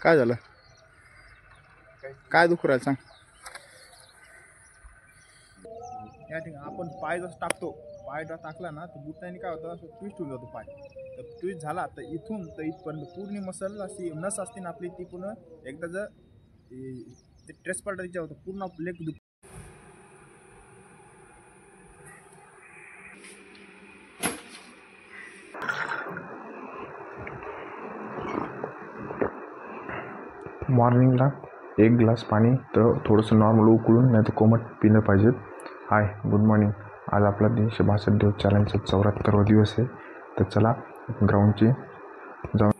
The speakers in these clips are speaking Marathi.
काय झालं? काय दुखू राहिलं सांग. या ठिकाणी आपण पाय जसं टाकतो, पाय टाकला ना तर बुटाने काय होतं, असं ट्विस्ट होऊन जातो पाय. तर ट्विस्ट झाला तर इथून तर इथपर्यंत पूर्ण मसल अशी नस असते ना आपली, ती पूर्ण एकदा जर ते ट्रेस पलटायच्या होतं पूर्ण लेग दुख. मॉर्निंगला 1 ग्लास पाणी तर थोडंसं नॉर्मल उकळून नाही तर कोमट पिलं पाहिजे. हाय, गुड मॉर्निंग. आज आपला 362 दिवस चॅलेंजचा 74वा दिवस आहे. तर चला ग्राउंडची जाऊन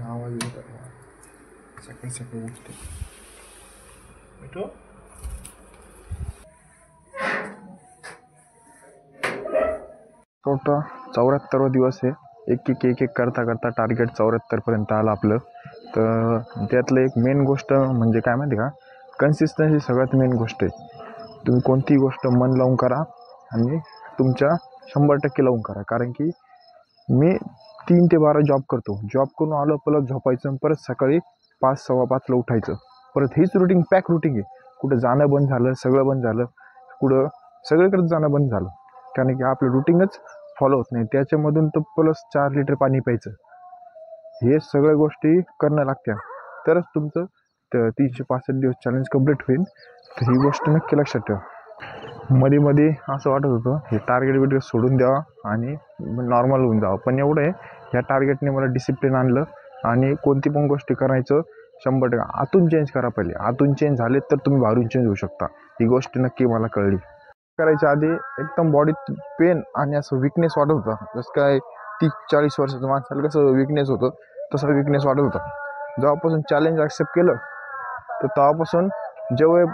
आवाज येतो. सकाळी सकाळी उठते भेटो. टोटल 74वा दिवस आहे. एक करता करता टार्गेट 74पर्यंत आलं आपलं. तर त्यातलं एक मेन गोष्ट म्हणजे काय माहिती का, कन्सिस्टन्सी सगळ्यात मेन गोष्ट आहे. तुम्ही कोणतीही गोष्ट मन लावून करा आणि तुमच्या 100% लावून करा. कारण की मी 3 ते 12 जॉब करतो. जॉब करून आलो, परत झोपायचं, परत सकाळी 5, 5:15ला उठायचं. परत हेच रुटीन, पॅक रुटीन आहे. कुठं जाणं बंद झालं, सगळं बंद झालं, कुठं सगळीकडे जाणं बंद झालं. कारण की आपलं रुटीनच फॉलो होत नाही. त्याच्यामधून तर प्लस 4 लिटर पाणी प्यायचं, हे सगळ्या गोष्टी करणं लागत्या, तरच तुमचं 365 दिवस चॅलेंज कंप्लीट होईल. तर ही गोष्ट नक्की लक्षात ठेवा. मध्ये असं वाटत होतं हे टार्गेट सोडून द्यावा आणि नॉर्मल होऊन जावं. पण एवढं आहे, ह्या टार्गेटने मला डिसिप्लिन आणलं आणि कोणती पण गोष्टी करायचं 100%. आतून चेंज करा पहिले. आतून चेंज झाले तर तुम्ही बाहेरून चेंज होऊ शकता. ही गोष्ट नक्की मला कळली. करायच्या आधी एकदम बॉडीत पेन आणि असं विकनेस वाटत होता. जसं काय 30-40 वर्षाचं माणसाला कसं विकनेस होतं, तसं विकनेस वाटत होता. जेव्हापासून चॅलेंज ॲक्सेप्ट केलं तर तेव्हापासून जेव्हा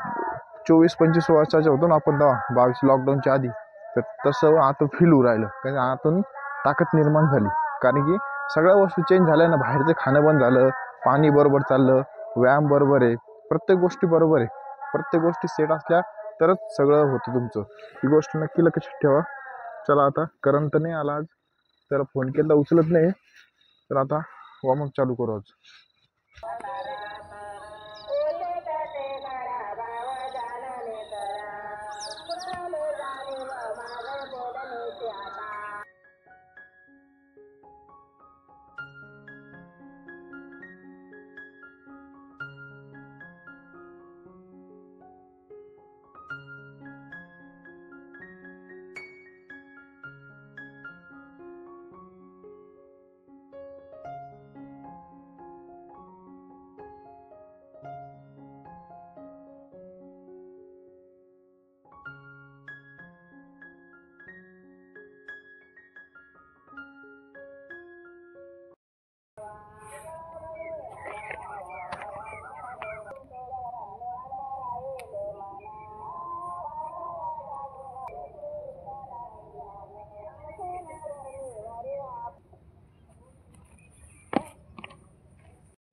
24-25 वर्षाचे होतो ना आपण, तेव्हा 22 लॉकडाऊनच्या आधी, तर तसं आता फील होऊ राहिलं. कारण आतून ताकद निर्माण झाली. कारण की सगळ्या वस्तू चेंज झाल्या ना. बाहेरचं खाणं बंद झालं, पाणी बरोबर चाललं, व्यायाम बरोबर आहे, प्रत्येक गोष्टी बरोबर आहे. प्रत्येक गोष्टी सेट असल्या तरच सगळं होतं तुमचं. ही गोष्ट नक्की लक्षात ठेवा. चला आता करण तर नाही आला आज, त्याला फोन केला उचलत नाही. तर आता वॉर्मअप चालू करू आज.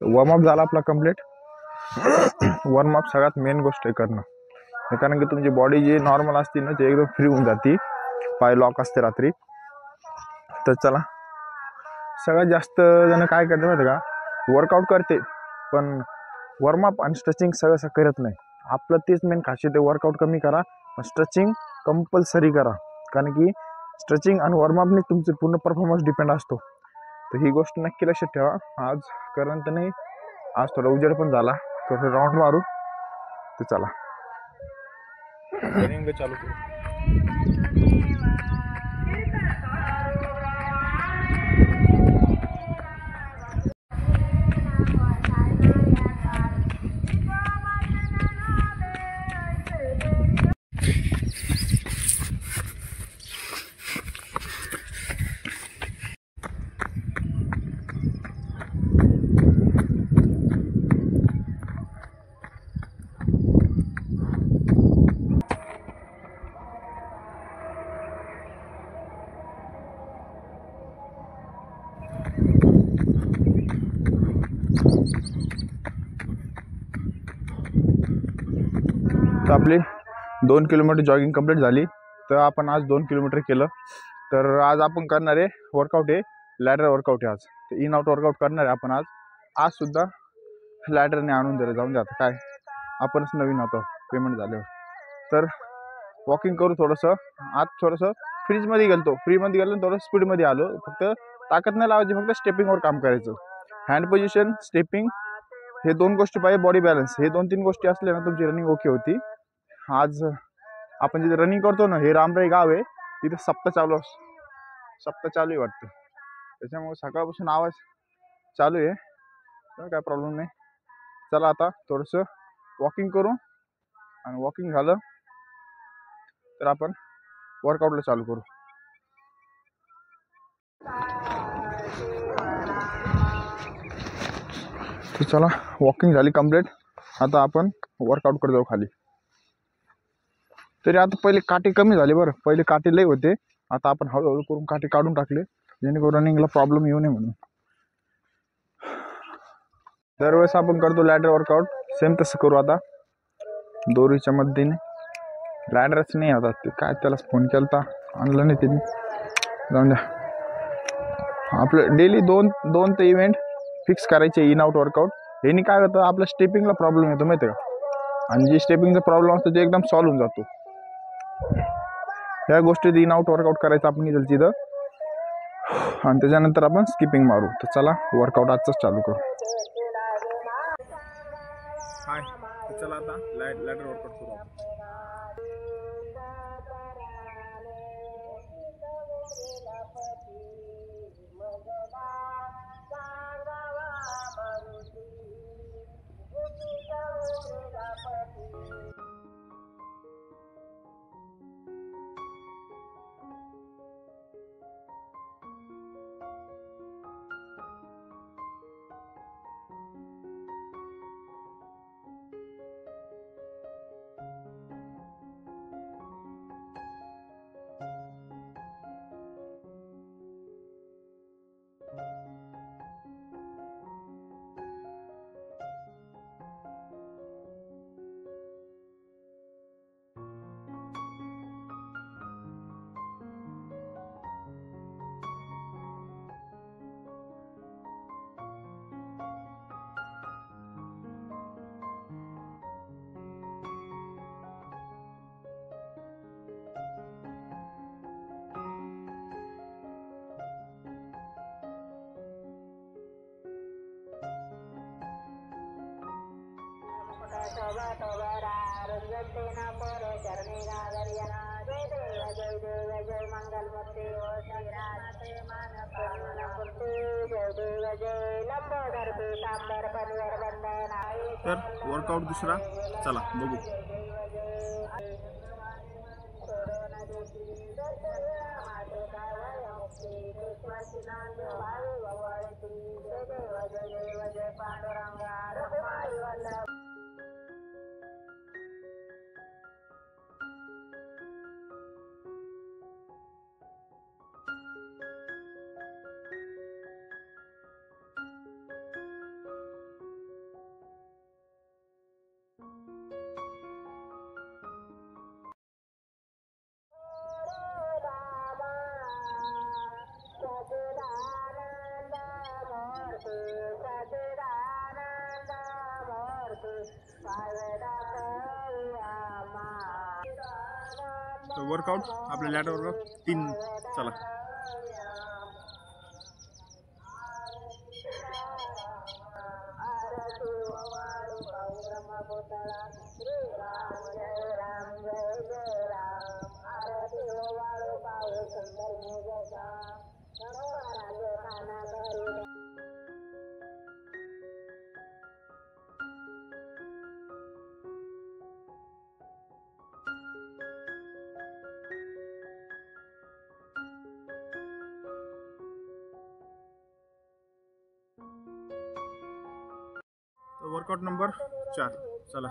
वॉर्मअप झाला आपला कंप्लीट. वॉर्मअप सगळ्यात मेन गोष्ट आहे करणं. कारण की तुमची बॉडी जी नॉर्मल असते ना, ती एकदम फ्री होऊन जाते. पाय लॉक असते रात्री. तर चला, सगळ्यात जास्त जण काय करते माहिती का, वर्कआउट करते पण वॉर्मअप आणि स्ट्रेचिंग सगळं करत नाही. आपलं तेच मेन खासियत आहे, वर्कआउट कमी करा पण स्ट्रेचिंग कंपल्सरी करा. कारण की स्ट्रेचिंग आणि वॉर्मअपने तुमचे पूर्ण परफॉर्मन्स डिपेंड असतो. तर ही गोष्ट नक्की लक्षात ठेवा. आज करण तर नाही, आज थोडा उजेड पण झाला, थोडं राऊंड मारू. तर चला रनिंग चालू करू. तर आपली 2 किलोमीटर जॉगिंग कंप्लीट झाली. तर आपण आज 2 किलोमीटर केलं. तर आज आपण करणार आहे वर्कआउट आहे लॅडर वर्कआउट आहे आज. तर इन आउट वर्कआउट करणार आहे आपण आज सुद्धा लॅडरने आणून दिलं. जाऊन द्या आता काय, आपणच नवीन होतो पेमेंट झाल्यावर. तर वॉकिंग करू थोडंसं. आज थोडंसं फ्रीमध्ये गेलो थोडं स्पीडमध्ये आलो. फक्त ताकद नाही लावायची, फक्त स्टेपिंगवर काम करायचं. हँड पोझिशन, स्टेपिंग हे 2 गोष्टी पाहिजे. बॉडी बॅलन्स हे 2-3 गोष्टी असल्या ना तुमची रनिंग ओके होती. आज आपण जिथे रनिंग करतो ना, हे रामराई गाव आहे, तिथे सप्ताह चालू आहे वाटतं. त्याच्यामुळे सकाळपासून आवाज चालू आहे. तर काय प्रॉब्लेम नाही. चला आता थोडंसं वॉकिंग करू आणि वॉकिंग झालं तर आपण वर्कआउटला चालू करू. तर चला वॉकिंग झाली कंप्लीट. आता आपण वर्कआउटकडे जाऊ खाली. तरी आता पहिले काटे कमी झाले बरं. पहिले काटे लय होते. आता आपण हळूहळू करून काटे काढून टाकले, जेणेकरून रनिंगला प्रॉब्लेम येऊ नये म्हणून. दरवेळेस आपण करतो लॅडर वर्कआउट, सेम तसं करू आता दोरीच्या मदतीने. लॅडरच नाही आता ते काय, त्याला फोन केला आणलं नाही त्यांनी. जाऊन द्या. आपलं डेली दोन ते इव्हेंट फिक्स करायचे इन आउट वर्कआउट. ह्यानी काय होतं, आपल्या स्टेपिंगला प्रॉब्लेम येतो माहिती आहे का. आणि जे स्टेपिंगचा प्रॉब्लेम असतो ते एकदम सॉल्व्ह होऊन जातो. ह्या गोष्टीत इन आउट वर्कआउट करायचं आपण इथं तिथं. आणि त्याच्यानंतर आपण स्किपिंग मारू. तर चला वर्कआउट आजच चालू करू. हाय, तर चला आता लॅडर वर्कआउट करू आपण. तर वर्कआउट दुसरा चला बघू. वर्कआउट आपल्या लॅडर वर्कआउट 3 चला. वर्कआउट नंबर 4 चला.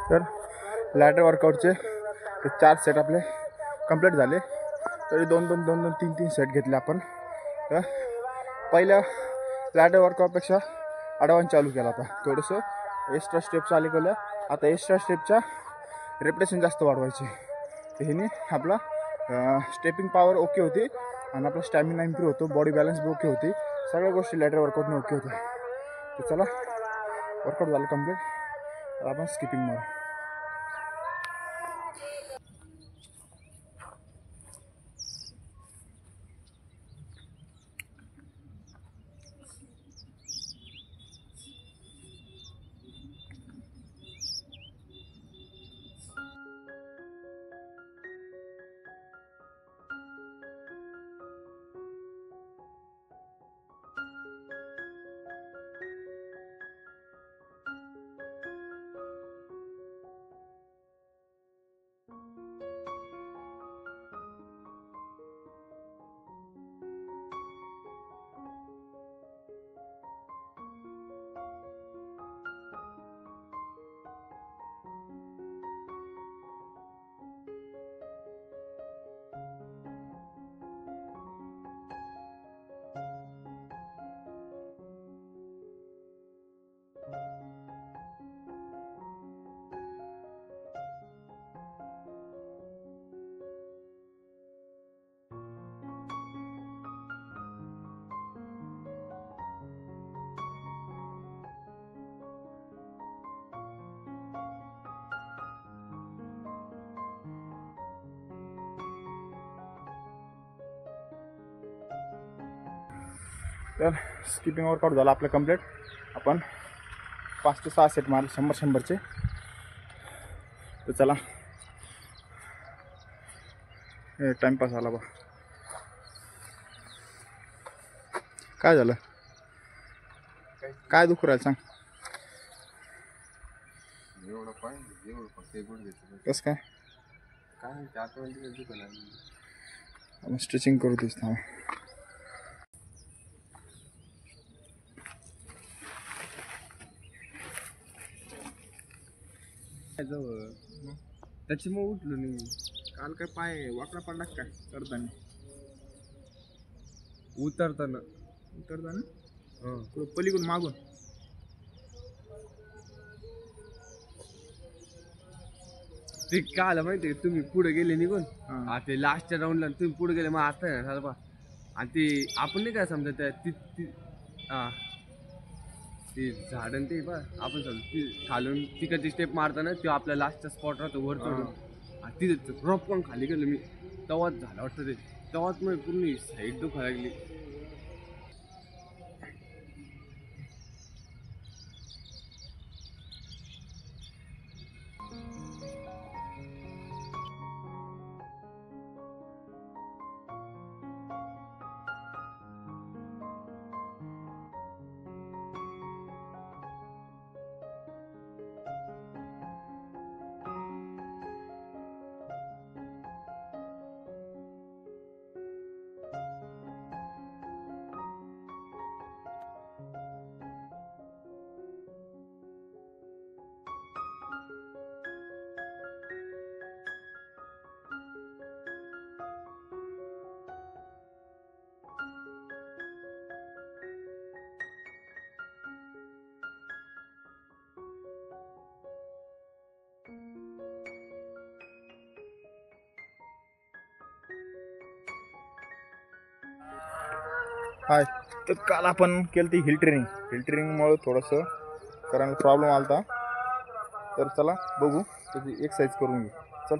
तर लॅटर वर्कआउटचे ते 4 सेट आपले कंप्लीट झाले. तरी दोन 3 सेट घेतले आपण. तर पहिल्या लॅटर वर्कआउटपेक्षा ॲडव्हान्स चालू केला आता. थोडंसं एक्स्ट्रा स्टेप चालू केलं. आता एक्स्ट्रा स्टेपच्या रेपिटेशन जास्त वाढवायचे. तर ह्याने आपला स्टेपिंग पॉवर ओके होती आणि आपला स्टॅमिना इम्प्रूव्ह होतो, बॉडी बॅलन्स बी ओके होती, सगळ्या गोष्टी लॅटर वर्कआउटने ओके होत्या. तर चला वर्कआउट झालं कंप्लीट. आपण स्किपिंग मारू. तर स्किपिंग वर्कआउट झाला आपलं कंप्लीट. आपण 5 ते 6 सेट मारले 100-100चे. तर चला टाईमपास आला बा. काय झालं, काय दुखू राहिलं सांग. एवढं पाहिजे एवढं फक्त गुड घ्यायचं. कसं काय काय ते आठवण दुकान आपण स्ट्रेचिंग करू देस थांबा. त्याच्यामुळे उठलो नाही. काल काय पाय वाकडा पडला काय चढताना उतरताना पलीकडून मागून. ते काय आलं माहिती आहे, तुम्ही पुढे गेले निघून. हा. ते लास्टच्या राऊंडला तुम्ही पुढे गेले, मग आता आहे ना बा. आणि ते आपण नाही काय समजा त्या हा ते झाडं ते बा आपण समजा ती खालून तिकडची स्टेप मारताना ते आपल्या लास्टचा स्पॉट राहतो वर चढून. आणि तिथे ड्रॉप पण खाली गेलो मी. तेव्हाच झालं वाटतं ते. तेव्हाच मग पूर्ण साईड दुखायला लागली. हाय. तर काल आपण केलं ती हिल ट्रेनिंगमुळे थोडंसं करायला प्रॉब्लेम आला होता. तर चला बघू त्याची एक्सरसाइज करून घेऊ. चल.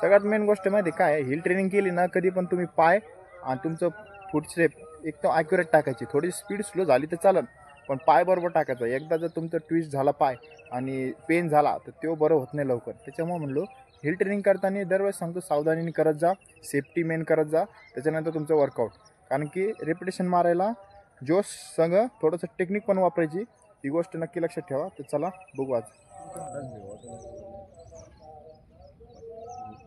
सगळ्यात मेन गोष्ट माहिती काय आहे, हिल ट्रेनिंग केली ना कधी पण तुम्ही पाय आणि तुमचं फूट स्टेप एकदम ॲक्युरेट टाकायची. थोडी स्पीड स्लो झाली तर चालेल, पण पाय बरोबर टाकायचा. एकदा जर तुमचं ट्विस्ट झाला पाय आणि पेन झाला तर तो बरं होत नाही लवकर. त्याच्यामुळे म्हणलो हिल ट्रेनिंग करताना दरवेळेस सांगतो सावधानीने करत जा, सेफ्टी मेन करत जा. त्याच्यानंतर तुमचं वर्कआउट, कारण की रेपिटेशन मारायला जोश संग थोडंसं टेक्निक पण वापरायची. ही गोष्ट नक्की लक्षात ठेवा. तर चला बघू आज.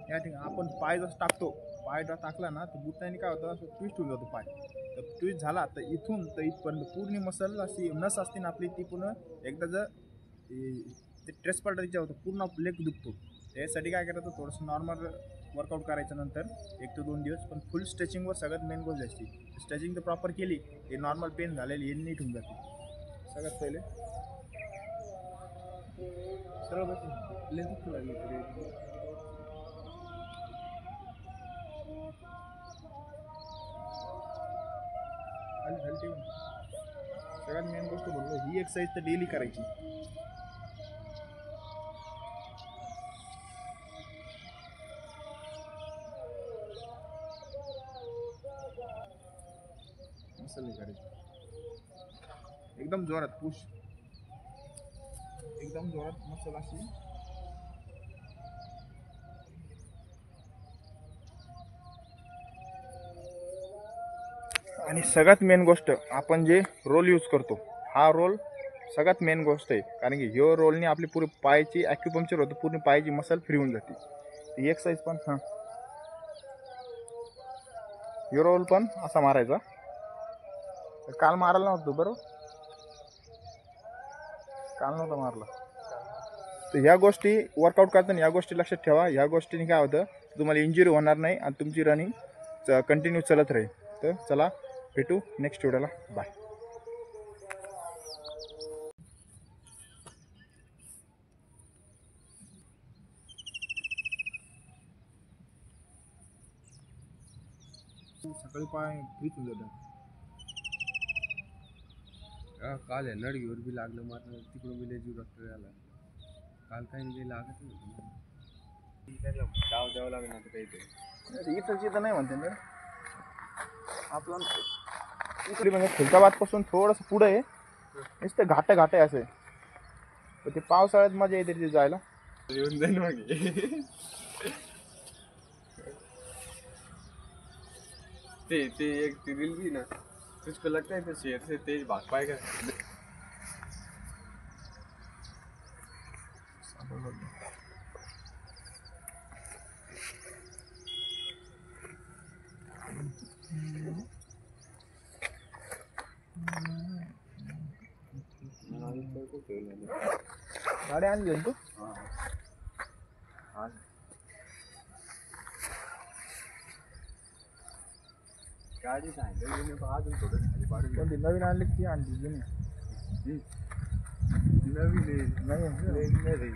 या ठिकाणी आपण पाय जसं टाकतो, पाय जर टाकला ना तर बुटाने काय होतं, असं ट्विस्ट होऊन जातो पाय. तर ट्विस्ट झाला तर इथून तर इथपर्यंत पूर्ण मसल अशी नस असते ना आपली, ती पूर्ण एकदा जर ते ट्रेस पडलं तिच्या होतं पूर्ण लेग दुखतो. त्यासाठी काय करायचं, थोडंसं नॉर्मल वर्कआउट करायचं नंतर 1 ते 2 दिवस. पण फुल स्ट्रेचिंगवर सगळ्यात मेन गोष्ट असते. स्ट्रेचिंग तर प्रॉपर केली हे नॉर्मल पेन झालेली हे नीट होऊन जाते. सगळ्यात पहिले सरळ बसून लय दुखू लागली तरी ठेवून सगळ्यात मेन गोष्ट बोललो, ही एक्सरसाइज तर डेली करायची. मसल नाही करायची, एकदम जोरात पुश, एकदम जोरात मसल अशी. आणि सगळ्यात मेन गोष्ट, आपण जे रोल यूज करतो हा रोल सगळ्यात मेन गोष्ट आहे. कारण की ह्यो रोलने आपली पूर्ण पायाची ॲक्युपंक्चर होतं, पूर्ण पायाची मसल फ्री होऊन जाते. ती एक्सरसाइज पण ह्यो रोल पण असा मारायचा. काल मारायला नव्हतं बरोबर, काल नव्हता मारला. तर ह्या गोष्टी वर्कआउट करताना ह्या गोष्टी लक्षात ठेवा. ह्या गोष्टीने काय होतं, तुम्हाला इंजुरी होणार नाही आणि तुमची रनिंग कंटिन्यू चालत राहील. तर चला भेटू नेक्स्ट व्हिडिओला. बाय. सकाळी पाय फ्रीच होऊन जातात. काल आहे नडगीवर बी लागलं मात्र तिकडून बी लय जीव डॉक्टर आला. काल काही नाही लागत नव्हतं. डाव द्यावं लागणार आता काहीतरी. इथं नाही म्हणते ना आपण इकडे म्हणजे खुलताबादपासून थोडंसं पुढं आहे, नुसतं घाट आहे असं. पण ते पावसाळ्यात मजा येते तिथे जायला. येऊन जाईल मग. ते एक ती रील भी ना, तुझको लगता है तो शेर से तेज भाग पाएगा? गाडी आणली तू? गाडी सांगितलं अजून थोडं खाली पाडून. कोणती नवीन आणली ती आणली जुनी? नवीन आहे. नाही